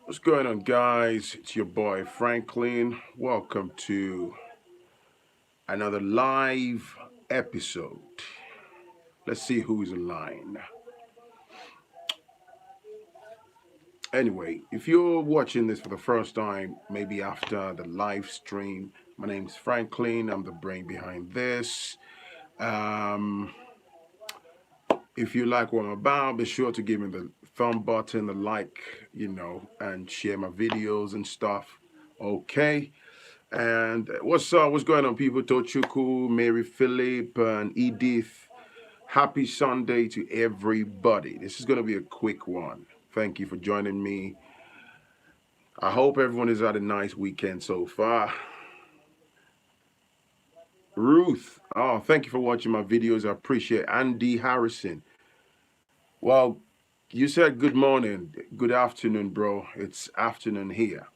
What's going on, guys? It's your boy Phrankleen. Welcome to another live episode. Let's see who's online. Anyway, if you're watching this for the first time, maybe after the live stream, my name's Phrankleen. I'm the brain behind this. Um, if you like what I'm about, be sure to give me the thumb button, the like, and share my videos and stuff. Okay. And what's up? What's going on, people? Tochuku, Mary Philip, and Edith. Happy Sunday to everybody. This is going to be a quick one. Thank you for joining me. I hope everyone has had a nice weekend so far. Ruth, oh, thank you for watching my videos. I appreciate it. Andy Harrison. Well, you said good morning, good afternoon, bro. It's afternoon here.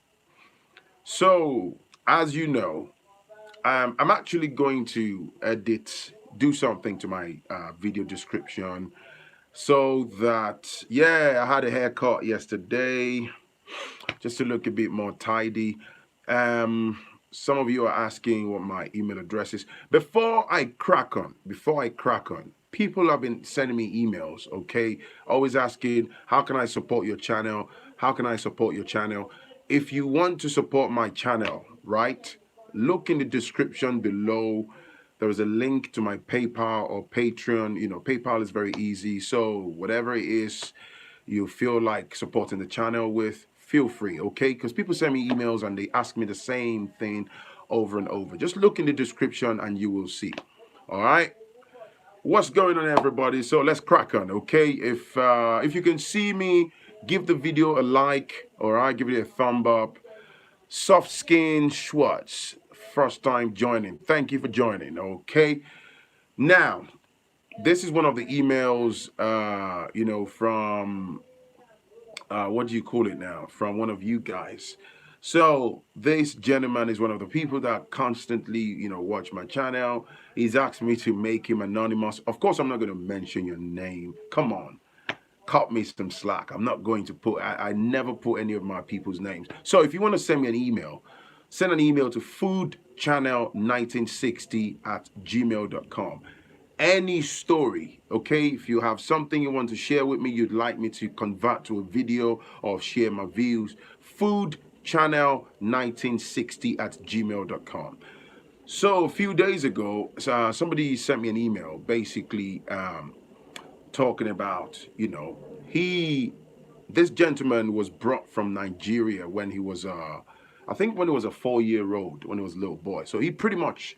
So, as you know, I'm actually going to do something to my video description so that, yeah, I had a haircut yesterday just to look a bit more tidy. Some of you are asking what my email address is. Before I crack on, people have been sending me emails, okay? Always asking, how can I support your channel? How can I support your channel? If you want to support my channel, right? Look in the description below. There is a link to my PayPal or Patreon. PayPal is very easy. So whatever it is you feel like supporting the channel with, feel free, okay? Because people send me emails and they ask me the same thing over and over. Just look in the description and you will see. All right? What's going on, everybody? So let's crack on, okay? If you can see me, give the video a like, all right? Give it a thumb up. Soft Skin Schwartz, first time joining. Thank you for joining, okay? Now, this is one of the emails, from, what do you call it now? From one of you guys. So this gentleman is one of the people that constantly, watch my channel. He's asked me to make him anonymous. Of course, I'm not going to mention your name. Come on. Cut me some slack. I'm not going to I never put any of my people's names. So if you want to send me an email, send an email to foodchannel1960@gmail.com. Any story, okay? If you have something you want to share with me, you'd like me to convert to a video or share my views, foodchannel1960@gmail.com. So a few days ago, somebody sent me an email basically talking about, this gentleman was brought from Nigeria when he was, I think when he was a 4-year-old, when he was a little boy. So he pretty much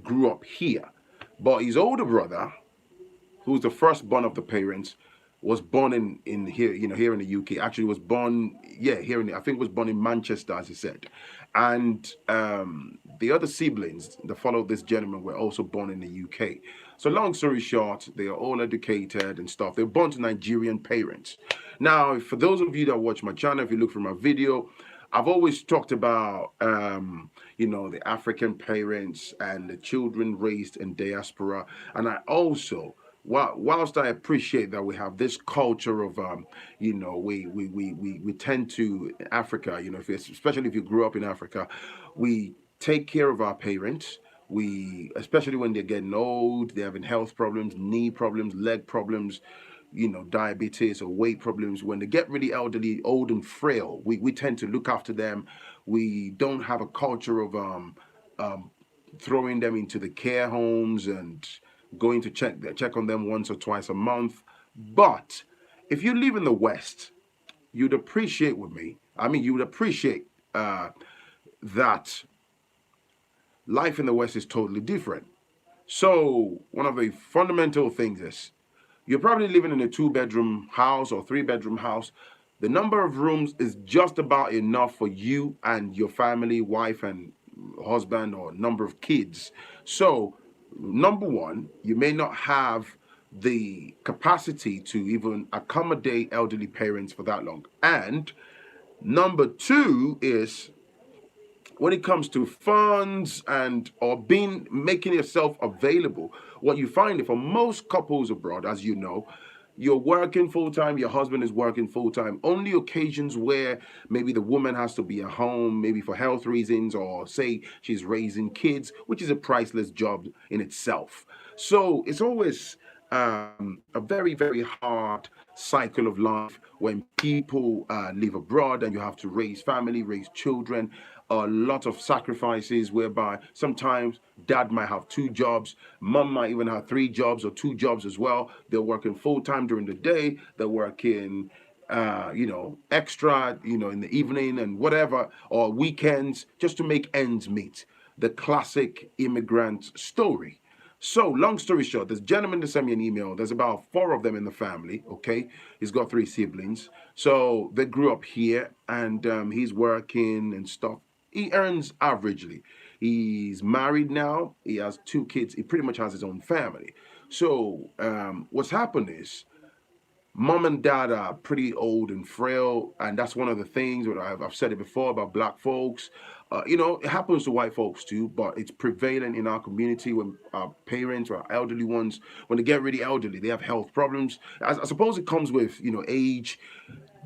grew up here. But his older brother, who's the firstborn of the parents, was born in here, here in the UK. Actually, was born, I think was born in Manchester, as he said. And the other siblings that followed this gentleman were also born in the UK. So long story short, they are all educated and stuff. They're born to Nigerian parents. Now, for those of you that watch my channel, if you look for my video, I've always talked about, the African parents and the children raised in diaspora. And I also, whilst I appreciate that we have this culture of, we tend to, Africa, especially if you grew up in Africa, we take care of our parents. Especially when they're getting old, they're having health problems, knee problems, leg problems, diabetes or weight problems. When they get really elderly, old and frail, we tend to look after them. We don't have a culture of throwing them into the care homes and going to check on them once or twice a month. But if you live in the West, you'd appreciate with me. I mean, you would appreciate that life in the West is totally different. So one of the fundamental things is you're probably living in a 2-bedroom house or 3-bedroom house. The number of rooms is just about enough for you and your family, wife and husband, or number of kids. So, number one, you may not have the capacity to even accommodate elderly parents for that long. And number two is when it comes to funds and or making yourself available, what you find for most couples abroad, as you know, you're working full time, your husband is working full time. Only occasions where maybe the woman has to be at home, maybe for health reasons, or say she's raising kids, which is a priceless job in itself. So it's always a very, very hard cycle of life when people live abroad and you have to raise family, raise children. A lot of sacrifices whereby sometimes dad might have two jobs, mom might even have three jobs or two jobs as well. They're working full time during the day, they're working extra, in the evening and whatever, or weekends just to make ends meet. The classic immigrant story. So, long story short, this gentleman that sent me an email. There's about four of them in the family. Okay, he's got three siblings. So they grew up here, and he's working and stuff. He earns averagely. He's married now. He has two kids. He pretty much has his own family. So what's happened is mom and dad are pretty old and frail, and that's one of the things that I've said it before about black folks. It happens to white folks too, but it's prevalent in our community when our parents or our elderly ones, when they get really elderly, they have health problems. I suppose it comes with age.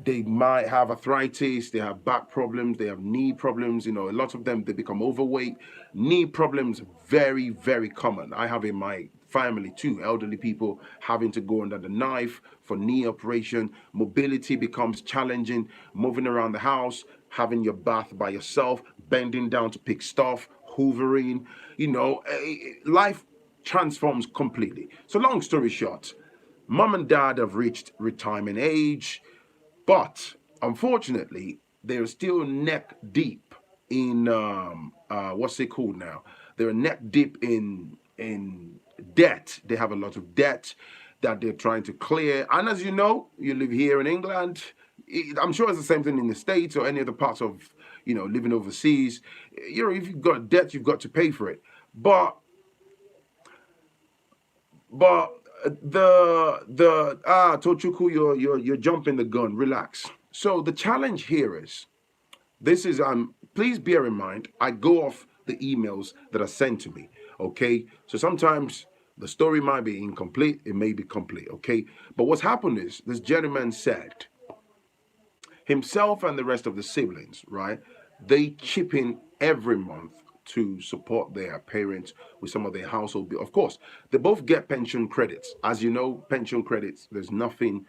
They might have arthritis, they have back problems, they have knee problems. A lot of them, they become overweight. Knee problems, very, very common. I have in my family too, elderly people having to go under the knife for knee operation. Mobility becomes challenging, moving around the house, having your bath by yourself, bending down to pick stuff, hoovering. Life transforms completely. So long story short, mom and dad have reached retirement age. But unfortunately, they're still neck deep in what's it called now? They're neck deep in debt. They have a lot of debt that they're trying to clear. And as you know, you live here in England. I'm sure it's the same thing in the States or any other parts of living overseas. If you've got debt, you've got to pay for it. But Tochuku, you're jumping the gun. Relax. So the challenge here is this is please bear in mind I go off the emails that are sent to me. Okay, so sometimes the story might be incomplete, it may be complete. Okay, but what's happened is this gentleman said himself and the rest of the siblings, right? They chip in every month to support their parents with some of their household bill. Of course, they both get pension credits. As you know, pension credits, there's nothing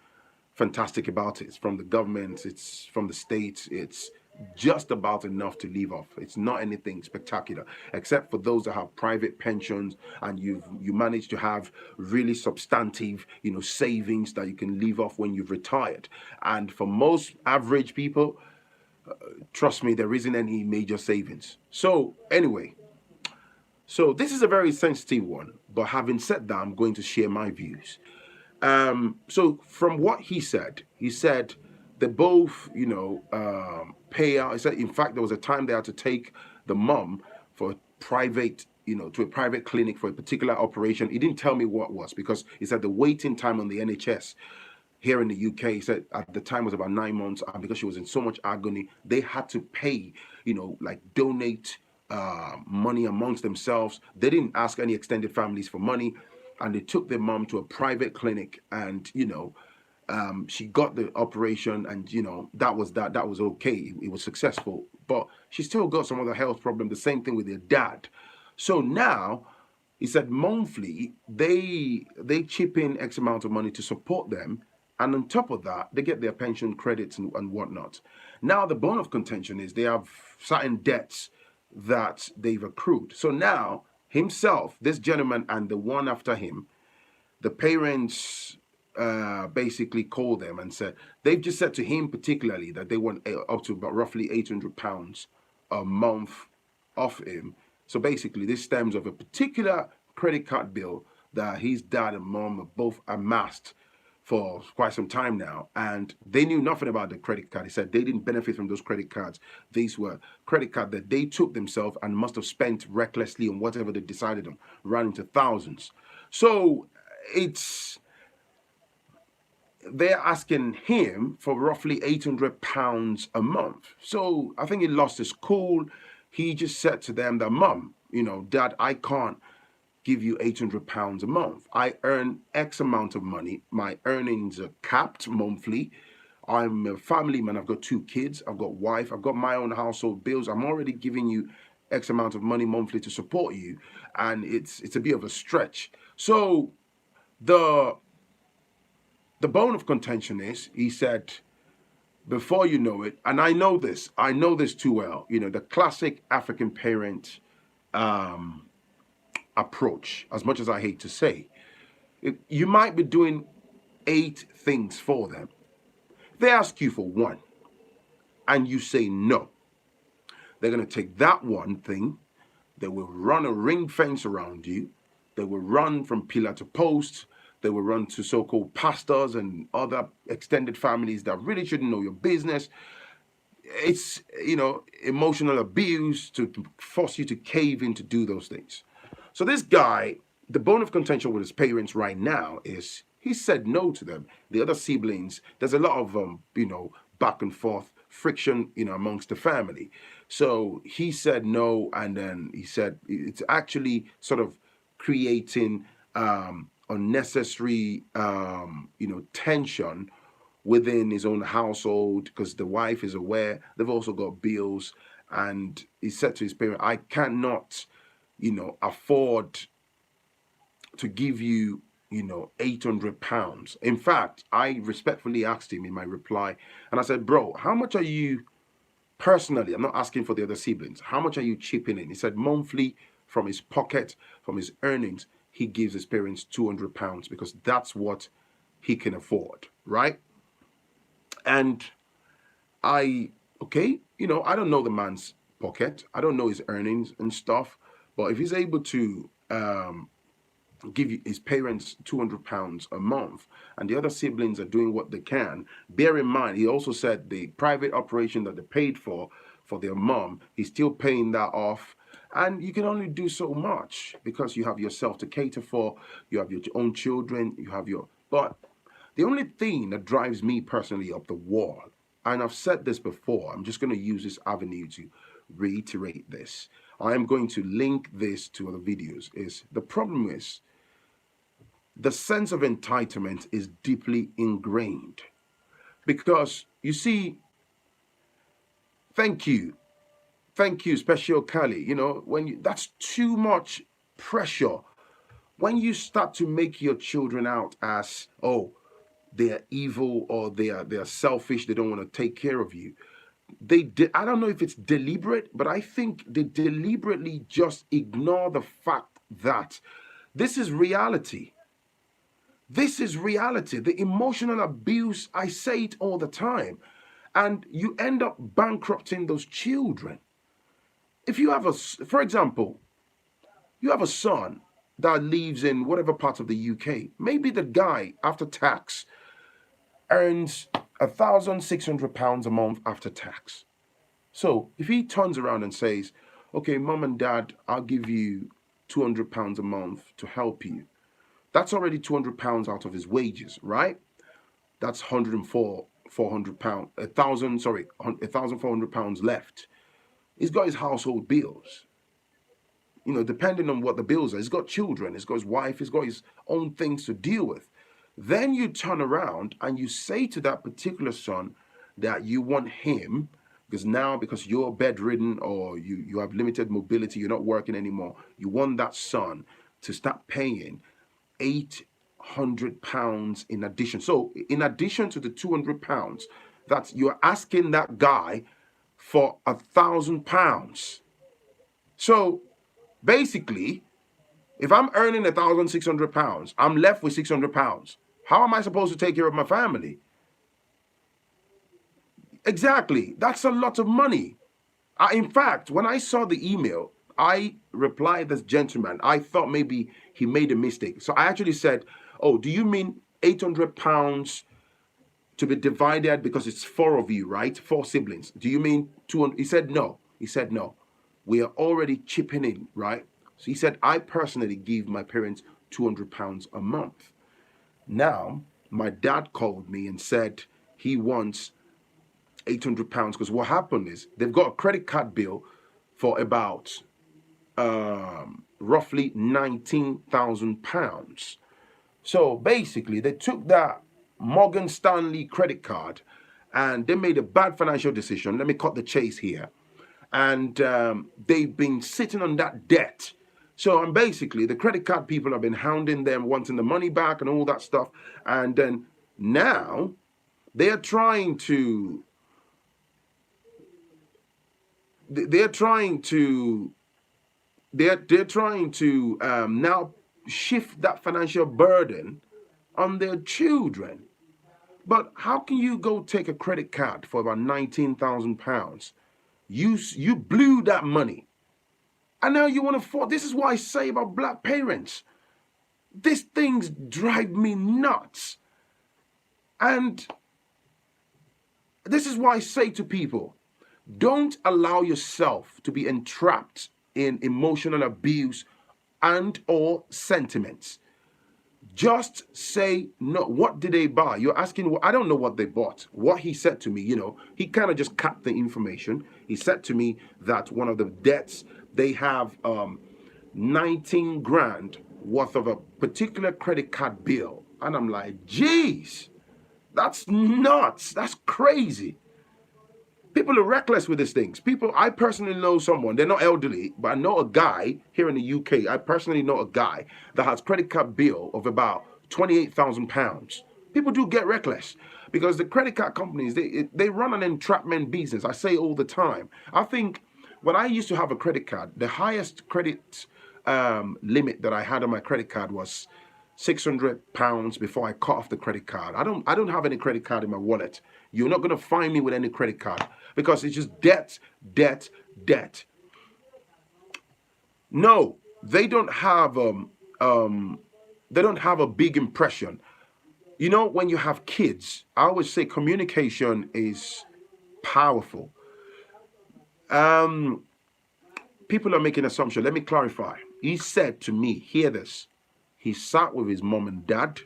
fantastic about it. It's from the government, it's from the states, it's just about enough to live off. It's not anything spectacular, except for those that have private pensions and you manage to have really substantive, savings that you can live off when you've retired. And for most average people, trust me, there isn't any major savings. So anyway, so this is a very sensitive one. But having said that, I'm going to share my views. So from what he said they both, pay out. He said, in fact, there was a time they had to take the mom for a private, to a private clinic for a particular operation. He didn't tell me what was because he said the waiting time on the NHS here in the UK, he said at the time was about 9 months, and because she was in so much agony, they had to pay, like donate money amongst themselves. They didn't ask any extended families for money, and they took their mom to a private clinic, and she got the operation, and that was that. That was okay. It was successful, but she still got some other health problem. The same thing with their dad. So now he said monthly they chip in X amount of money to support them. And on top of that, they get their pension credits and whatnot. Now, the bone of contention is they have certain debts that they've accrued. So now, himself, this gentleman, and the one after him, the parents basically called them and said, they've just said to him particularly that they want up to about roughly £800 a month off him. So basically, this stems of a particular credit card bill that his dad and mom have both amassed for quite some time now, and they knew nothing about the credit card. He said they didn't benefit from those credit cards. These were credit cards that they took themselves and must have spent recklessly on whatever they decided on, ran into thousands. So they're asking him for roughly £800 a month. So I think he lost his cool. He just said to them that, Mum, Dad, I can't give you £800 a month. I earn X amount of money. My earnings are capped monthly. I'm a family man. I've got 2 kids. I've got wife. I've got my own household bills. I'm already giving you X amount of money monthly to support you, and it's a bit of a stretch. So the the bone of contention is, he said, before you know it, and I know this too well. The classic African parent um, approach. As much as I hate to say, you might be doing 8 things for them. They ask you for one, and you say no. They're going to take that one thing. They will run a ring fence around you. They will run from pillar to post. They will run to so-called pastors and other extended families that really shouldn't know your business. It's, emotional abuse to force you to cave in to do those things. So this guy, the bone of contention with his parents right now is he said no to them. The other siblings, there's a lot of, back and forth friction, amongst the family. So he said no, and then he said it's actually sort of creating unnecessary, tension within his own household because the wife is aware. They've also got bills, and he said to his parent, "I cannot, afford to give you, £800. In fact, I respectfully asked him in my reply, and I said, bro, how much are you personally, I'm not asking for the other siblings, how much are you chipping in? He said monthly from his pocket, from his earnings, he gives his parents £200 because that's what he can afford, right? And okay, I don't know the man's pocket. I don't know his earnings and stuff. But if he's able to give his parents £200 a month, and the other siblings are doing what they can, bear in mind, he also said the private operation that they paid for their mom, he's still paying that off. And you can only do so much because you have yourself to cater for, you have your own children, but the only thing that drives me personally up the wall, and I've said this before, I'm just going to use this avenue to reiterate this. I am going to link this to other videos. Is the problem is the sense of entitlement is deeply ingrained. Because you see, thank you, Special Kali. That's too much pressure. When you start to make your children out as, oh, they're evil or they're selfish, they don't want to take care of you. I don't know if it's deliberate, but I think they deliberately just ignore the fact that this is reality. This is reality. The emotional abuse, I say it all the time. And you end up bankrupting those children. If you have for example, you have a son that lives in whatever part of the UK. Maybe the guy, after tax, earns £1,600 a month after tax. So if he turns around and says, okay, mom and dad, I'll give you £200 a month to help you. That's already £200 out of his wages, right? That's £1,400, £1,400 left. He's got his household bills. Depending on what the bills are, he's got children, he's got his wife, he's got his own things to deal with. Then you turn around and you say to that particular son that you want him, because you're bedridden or you have limited mobility, you're not working anymore, you want that son to start paying £800 in addition. So in addition to the £200, that you're asking that guy for £1,000. So basically, if I'm earning £1,600, I'm left with £600. How am I supposed to take care of my family? Exactly. That's a lot of money. In fact, when I saw the email, I replied this gentleman. I thought maybe he made a mistake. So I actually said, oh, do you mean £800 to be divided because it's 4 of you, right? 4 siblings. Do you mean 200? He said no. We are already chipping in, right? So he said, I personally give my parents £200 a month. Now, my dad called me and said he wants £800 because what happened is they've got a credit card bill for about roughly £19,000. So basically, they took that Morgan Stanley credit card and they made a bad financial decision. Let me cut the chase here. And they've been sitting on that debt. So, and basically, the credit card people have been hounding them, wanting the money back and all that stuff. And then now they are trying to, they're trying to, they're trying to now shift that financial burden on their children. But how can you go take a credit card for about £19,000? You blew that money, and now you want to afford. This is what I say about black parents. These things drive me nuts, and this is why I say to people, don't allow yourself to be entrapped in emotional abuse and or sentiments. Just say no. What did they buy? You're asking, I don't know what they bought. What he said to me, he kind of just cut the information. He said to me that one of the debts, they have 19 grand worth of a particular credit card bill. And I'm like, geez, that's nuts. That's crazy. People are reckless with these things. I personally know someone, they're not elderly, but I know a guy here in the UK. I personally know a guy that has credit card bill of about £28,000. People do get reckless because the credit card companies, they run an entrapment business. I say all the time. I think when I used to have a credit card, the highest credit limit that I had on my credit card was £600 before I cut off the credit card. I don't have any credit card in my wallet. You're not going to find me with any credit card because it's just debt, debt, debt. No, they don't have a big impression. When you have kids, I always say communication is powerful. People are making assumptions. Let me clarify. He said to me, hear this. He sat with his mom and dad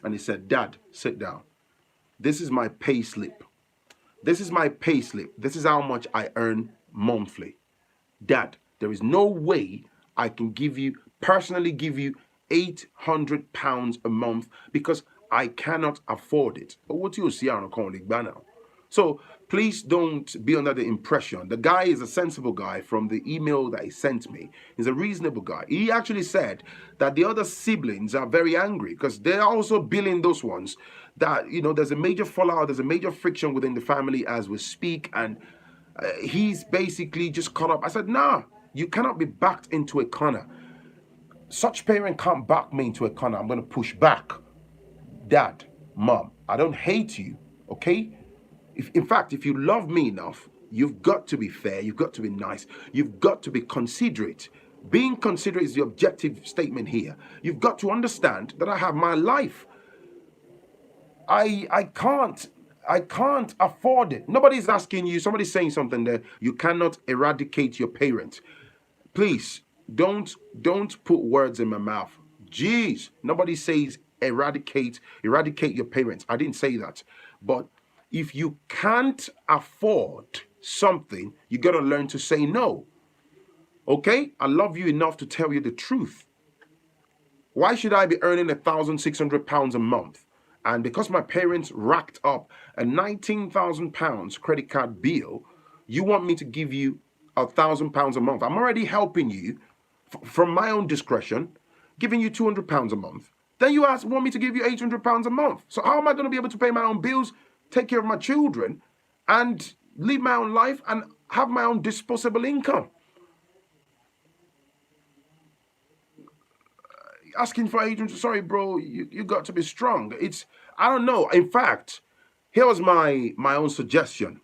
and he said, Dad, sit down. This is my pay slip. This is my pay slip. This is how much I earn monthly. Dad, there is no way I can personally give you £800 a month because I cannot afford it. But what you see on a now. So please don't be under the impression. The guy is a sensible guy from the email that he sent me. He's a reasonable guy. He actually said that the other siblings are very angry because they're also billing those ones. That, there's a major fallout, there's a major friction within the family as we speak. And he's basically just caught up. I said, nah, you cannot be backed into a corner. Such parent can't back me into a corner. I'm going to push back. Dad, Mom, I don't hate you, okay? In fact, if you love me enough, you've got to be fair, you've got to be nice, you've got to be considerate. Being considerate is the objective statement here. You've got to understand that I have my life. I can't afford it. Nobody's asking you, somebody's saying something there. You cannot eradicate your parent. Please, don't put words in my mouth. Jeez, nobody says eradicate your parents. I didn't say that. But if you can't afford something, you got to learn to say no. Okay? I love you enough to tell you the truth. Why should I be earning £1,600 a month? And because my parents racked up a £19,000 credit card bill, you want me to give you £1,000 a month? I'm already helping you from my own discretion, giving you £200 a month. Then you want me to give you £800 a month. So how am I going to be able to pay my own bills, take care of my children, and live my own life and have my own disposable income? Asking for $800, sorry, bro, you got to be strong. I don't know. In fact, here was my own suggestion.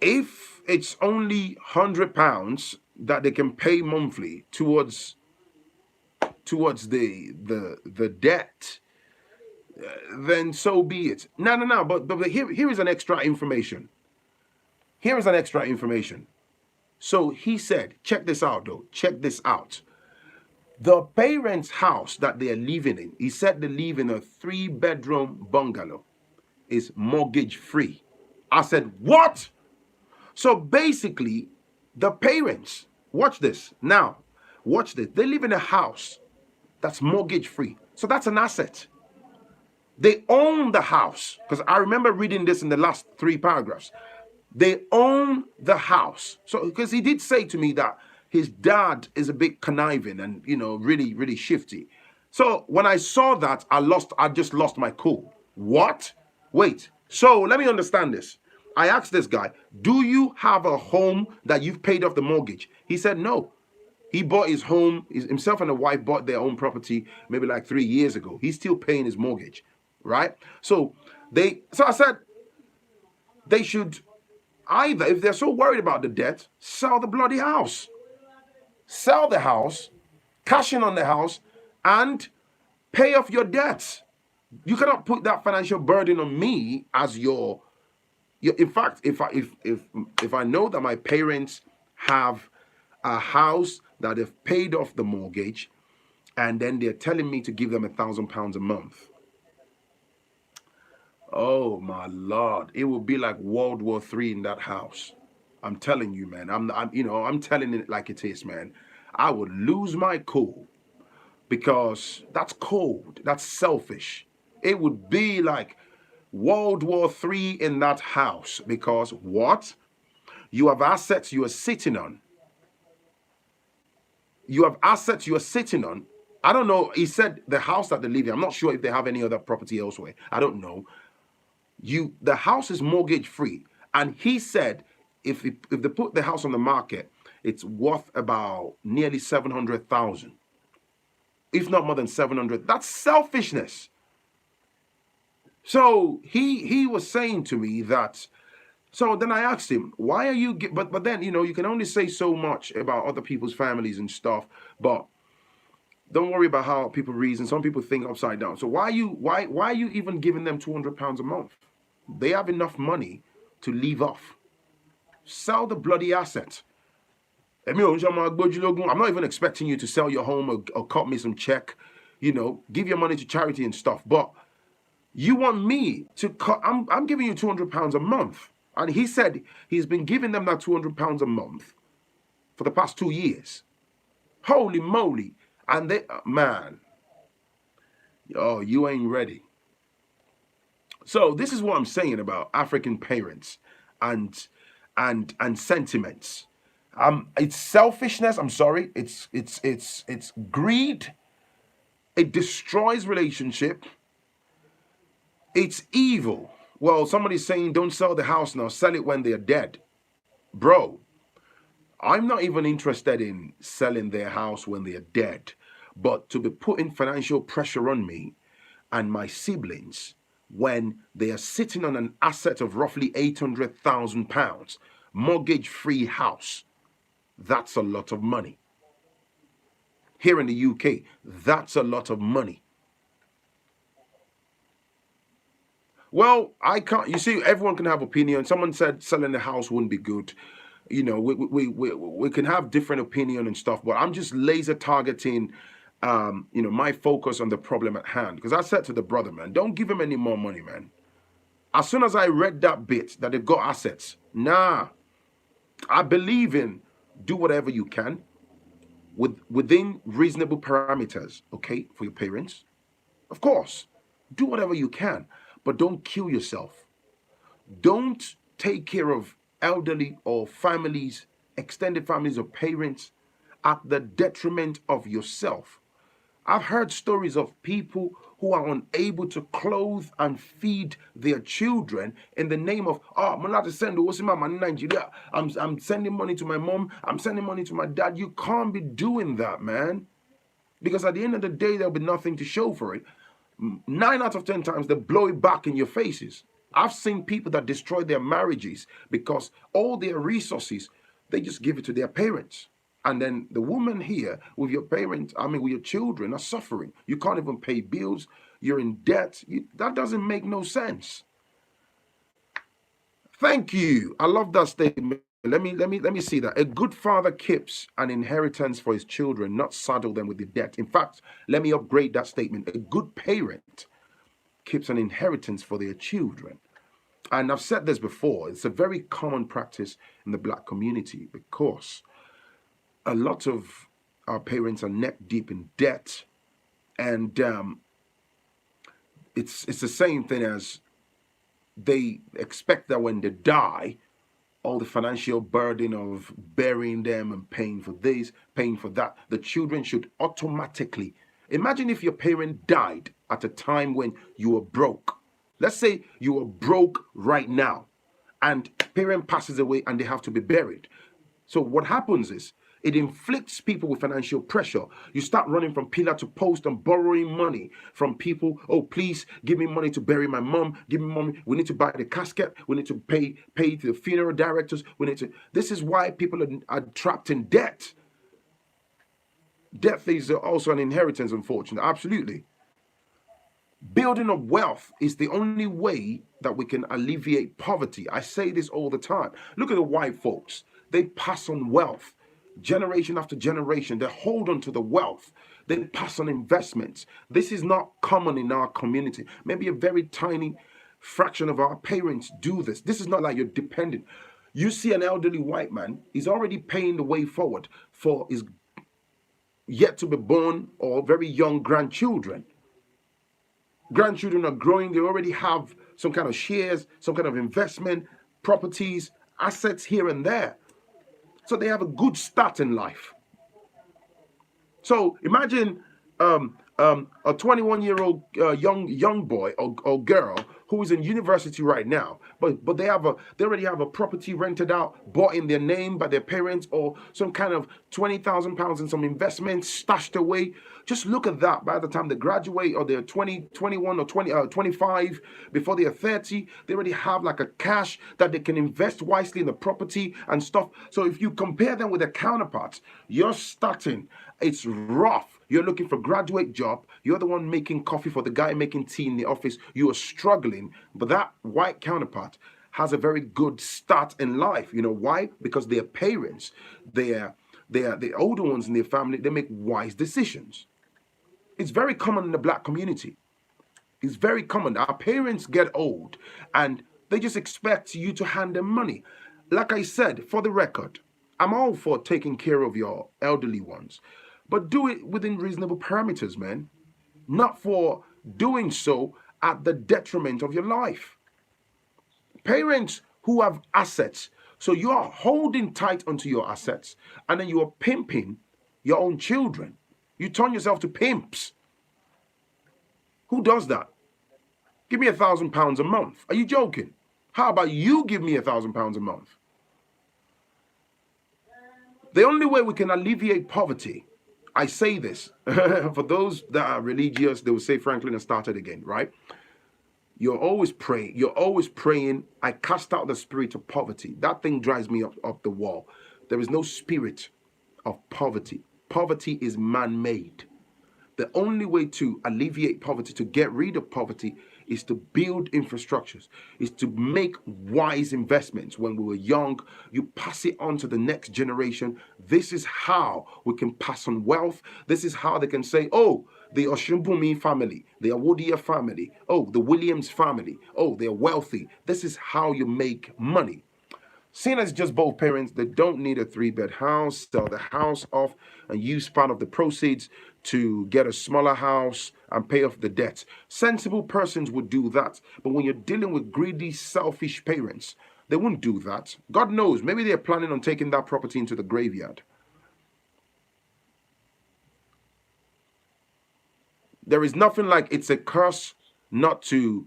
If it's only £100 that they can pay monthly towards the debt, then so be it. No. But here is an extra information. Here is an extra information. So he said, check this out, though. Check this out. The parents' house that they are living in, he said they live in a 3-bedroom bungalow, is mortgage free. I said, what? So basically, the parents, Watch this. Now, watch this. They live in a house that's mortgage free. So that's an asset. They own the house. Because I remember reading this in the last 3 paragraphs. They own the house. So, because he did say to me that his dad is a bit conniving and, really, really shifty. So when I saw that, I just lost my cool. What? Wait. So let me understand this. I asked this guy, do you have a home that you've paid off the mortgage? He said no. He bought his home, himself and the wife bought their own property maybe like 3 years ago. He's still paying his mortgage, right? So I said they should either, if they're so worried about the debt, sell the bloody house. Sell the house, cash in on the house, and pay off your debts. You cannot put that financial burden on me as your in fact, if I know that my parents have a house that they've paid off the mortgage, and then they're telling me to give them £1,000 a month. Oh my Lord, it will be like World War III in that house. I'm telling you, man. I'm telling it like it is, man. I would lose my cool because that's cold. That's selfish. It would be like World War III in that house because what? You have assets you are sitting on. You have assets you are sitting on. I don't know. He said the house that they live in. I'm not sure if they have any other property elsewhere. I don't know. The house is mortgage free, and he said if they put the house on the market, it's worth about nearly 700,000, if not more than 700. That's selfishness. So he was saying to me that. So then I asked him, why are you? But then you can only say so much about other people's families and stuff, but don't worry about how people reason. Some people think upside down. So why are you even giving them £200 a month? They have enough money to leave off. Sell the bloody asset. I'm not even expecting you to sell your home or cut me some check. Give your money to charity and stuff. But you want me to cut? I'm giving you £200 a month, and he said he's been giving them that £200 a month for the past 2 years. Holy moly! And they, man, you ain't ready. So this is what I'm saying about African parents and sentiments. It's selfishness. I'm sorry. It's greed. It destroys relationship. It's evil. Well, somebody's saying don't sell the house now. Sell it when they're dead. Bro, I'm not even interested in selling their house when they're dead. But to be putting financial pressure on me and my siblings when they are sitting on an asset of roughly £800,000, mortgage-free house, that's a lot of money. Here in the UK, that's a lot of money. Well, I can't. You see, everyone can have opinion. Someone said selling the house wouldn't be good. We can have different opinion and stuff, but I'm just laser targeting my focus on the problem at hand. Because I said to the brother, man, don't give him any more money, man. As soon as I read that bit that they've got assets, nah, I believe in do whatever you can within reasonable parameters, okay, for your parents. Of course, do whatever you can, but don't kill yourself. Don't take care of elderly or families, extended families or parents at the detriment of yourself. I've heard stories of people who are unable to clothe and feed their children in the name of, I'm sending money to my mom, I'm sending money to my dad. You can't be doing that, man. Because at the end of the day, there'll be nothing to show for it. 9 out of 10 times, they blow it back in your faces. I've seen people that destroy their marriages because all their resources, they just give it to their parents. And then the woman here with your parents, with your children are suffering. You can't even pay bills. You're in debt. That doesn't make no sense. Thank you. I love that statement. Let me see that. A good father keeps an inheritance for his children, not saddle them with the debt. In fact, let me upgrade that statement. A good parent keeps an inheritance for their children. And I've said this before. It's a very common practice in the black community because A lot of our parents are neck deep in debt, and it's the same thing as they expect that when they die, all the financial burden of burying them and paying for this, paying for that, the children should automatically. Imagine if your parent died at a time when you were broke. Let's say you are broke right now, and parent passes away and they have to be buried. So what happens is it inflicts people with financial pressure. You start running from pillar to post and borrowing money from people. Oh, please give me money to bury my mom. Give me money. We need to buy the casket. We need to pay to the funeral directors. We need to. This is why people are trapped in debt. Death is also an inheritance, unfortunately. Absolutely. Building up wealth is the only way that we can alleviate poverty. I say this all the time. Look at the white folks. They pass on wealth generation after generation. They hold on to the wealth. They pass on investments. This is not common in our community. Maybe a very tiny fraction of our parents do this. This is not like you're dependent. You see an elderly white man, he's already paying the way forward for his yet to be born or very young grandchildren. Grandchildren are growing, they already have some kind of shares, some kind of investment, properties, assets here and there. So they have a good start in life. So imagine a 21-year-old young boy or girl who is in university right now, but they already have a property rented out, bought in their name by their parents, or some kind of £20,000 in some investment stashed away. Just look at that. By the time they graduate, or they're 20, 21, or 25, before they are 30, they already have like a cash that they can invest wisely in the property and stuff. So if you compare them with their counterparts, you're starting. It's rough. You're looking for a graduate job. You're the one making coffee for the guy making tea in the office. You are struggling. But that white counterpart has a very good start in life. You know why? Because their parents, they're the older ones in their family, they make wise decisions. It's very common in the black community. It's very common. Our parents get old and they just expect you to hand them money. Like I said, for the record, I'm all for taking care of your elderly ones, but do it within reasonable parameters, man. Not for doing so at the detriment of your life. Parents who have assets, so you are holding tight onto your assets and then you are pimping your own children. You turn yourself to pimps. Who does that? Give me £1,000 a month. Are you joking? How about you give me £1,000 a month? The only way we can alleviate poverty, I say this, for those that are religious, they will say Phrankleen has started again, right? You're always praying. You're always praying. I cast out the spirit of poverty. That thing drives me up the wall. There is no spirit of poverty. Poverty is man-made. The only way to alleviate poverty, to get rid of poverty, is to build infrastructures, is to make wise investments. When we were young, you pass it on to the next generation. This is how we can pass on wealth. This is how they can say, oh, the Oshimbumi family, the Awodia family, oh, the Williams family, oh, they're wealthy. This is how you make money. Seeing as just both parents, they don't need a 3-bed house, sell the house off and use part of the proceeds to get a smaller house and pay off the debt. Sensible persons would do that. But when you're dealing with greedy, selfish parents, they wouldn't do that. God knows, maybe they're planning on taking that property into the graveyard. There is nothing like it's a curse not to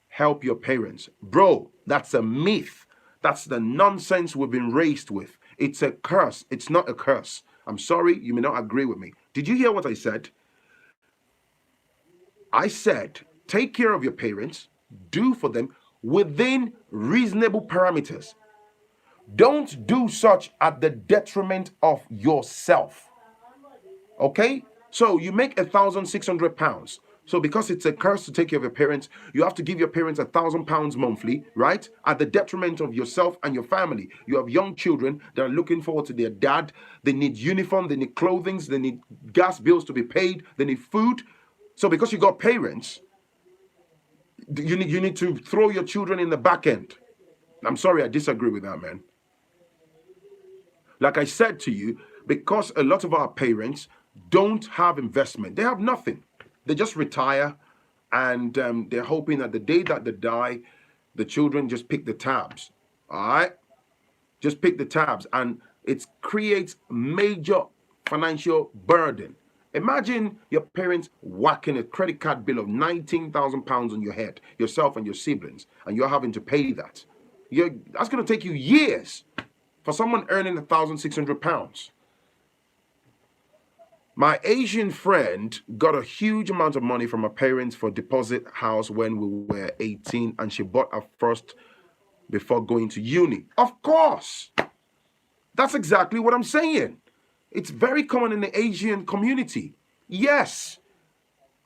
help your parents. Bro, that's a myth. That's the nonsense we've been raised with. It's a curse. It's not a curse. I'm sorry, you may not agree with me. Did you hear what I said? I said, take care of your parents, do for them within reasonable parameters. Don't do such at the detriment of yourself. Okay? So you make £1,600. So because it's a curse to take care of your parents, you have to give your parents £1,000 monthly, right? At the detriment of yourself and your family. You have young children that are looking forward to their dad. They need uniform, they need clothing, they need gas bills to be paid, they need food. So because you got parents, you need to throw your children in the back end. I'm sorry, I disagree with that, man. Like I said to you, Because a lot of our parents don't have investment. They have nothing. They just retire, and they're hoping that the day that they die, the children just pick the tabs. All right? Just pick the tabs, and it creates major financial burden. Imagine your parents whacking a credit card bill of £19,000 on your head, yourself and your siblings, and you're having to pay that. That's going to take you years for someone earning £1,600. My Asian friend got a huge amount of money from her parents for deposit house when we were 18, and she bought her first before going to uni. Of course. That's exactly what I'm saying. It's very common in the Asian community. Yes.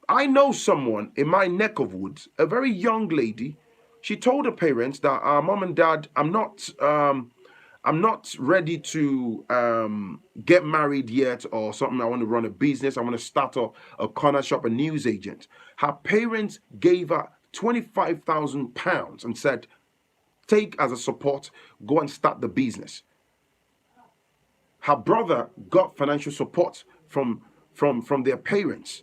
I know someone in my neck of woods, a very young lady. She told her parents that, Mom and Dad, I'm not ready to get married yet or something. I want to run a business. I want to start a corner shop, a news agent. Her parents gave her £25,000 and said, take as a support, go and start the business. Her brother got financial support from their parents.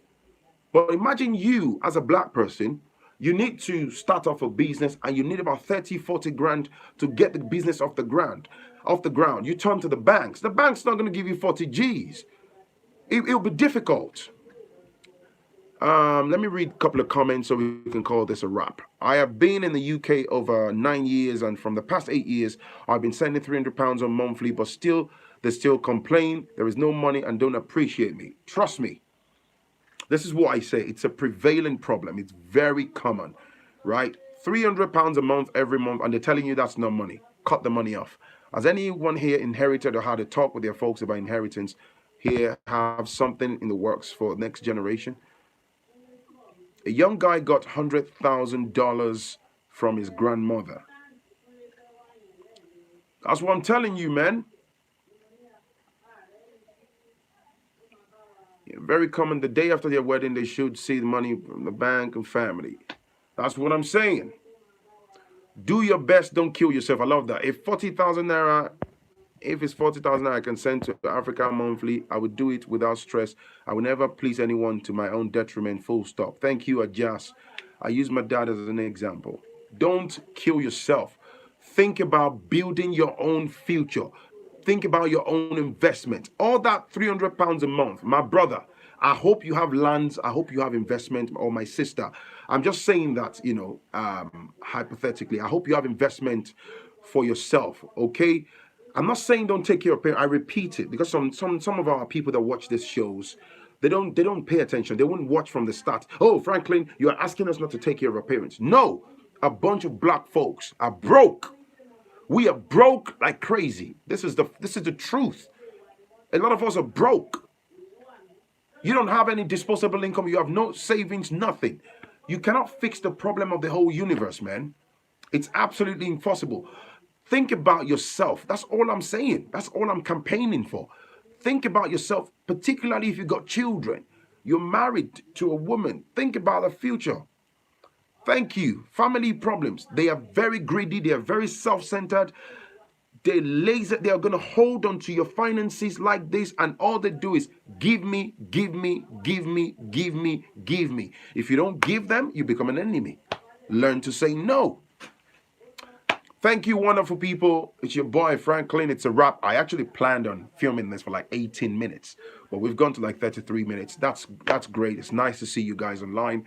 But imagine you as a black person, you need to start off a business and you need about 30, 40 grand to get the business off the ground. You turn to the banks. The bank's not going to give you 40 G's. It'll be difficult. Let me read a couple of comments so we can call this a wrap. I have been in the UK over 9 years, and from the past 8 years, I've been sending £300 on monthly, but they still complain there is no money and don't appreciate me. Trust me. This is what I say. It's a prevailing problem. It's very common, right? £300 a month every month, and they're telling you that's not money. Cut the money off. Has anyone here inherited or had a talk with their folks about inheritance? Here, have something in the works for next generation? A young guy got $100,000 from his grandmother. That's what I'm telling you, man. Very common. The day after their wedding, they should see the money from the bank and family. That's what I'm saying. Do your best. Don't kill yourself. I love that. If 40,000 naira, if it's 40,000 naira I can send to Africa monthly, I would do it without stress. I will never please anyone to my own detriment. Full stop. Thank you, Ajas. I use my dad as an example. Don't kill yourself. Think about building your own future. Think about your own investment. All that £300 a month, my brother, I hope you have lands. I hope you have investment, or my sister. I'm just saying that, hypothetically, I hope you have investment for yourself, okay? I'm not saying don't take care of parents. I repeat it because some of our people that watch these shows, they don't pay attention. They won't watch from the start. Oh, Phrankleen, you're asking us not to take care of our parents. No, a bunch of black folks are broke. We are broke like crazy. This is the truth. A lot of us are broke. You don't have any disposable income. You have no savings, nothing. You cannot fix the problem of the whole universe, man. It's absolutely impossible. Think about yourself. That's all I'm saying. That's all I'm campaigning for. Think about yourself, particularly if you've got children. You're married to a woman. Think about the future. Thank you. Family problems. They are very greedy. They are very self-centered. They're lazy. They are going to hold on to your finances like this, and all they do is give me, give me, give me, give me, give me. If you don't give them, you become an enemy. Learn to say no. Thank you, wonderful people. It's your boy, Phrankleen. It's a wrap. I actually planned on filming this for like 18 minutes, but we've gone to like 33 minutes. That's great. It's nice to see you guys online.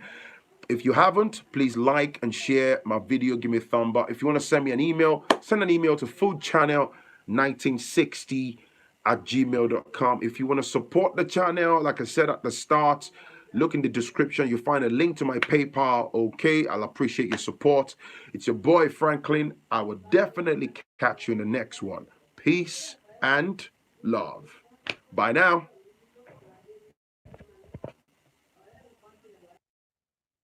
If you haven't, please like and share my video. Give me a thumb up. If you want to send me an email, send an email to foodchannel1960@gmail.com. If you want to support the channel, like I said at the start, look in the description. You'll find a link to my PayPal. Okay, I'll appreciate your support. It's your boy, Phrankleen. I will definitely catch you in the next one. Peace and love. Bye now.